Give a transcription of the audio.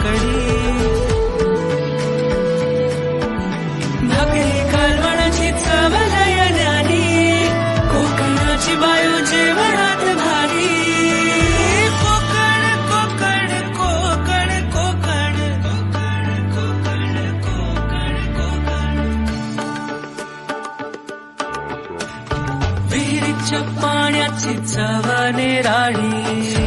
कडी भाकरी कालवणाची चव लयण्यानी कोकणाची बायू जेवणात भारी कोकण कोकण कोकण कोकण कोकण कोकण कोकण विहिरीच्या पाण्याची चव निराळी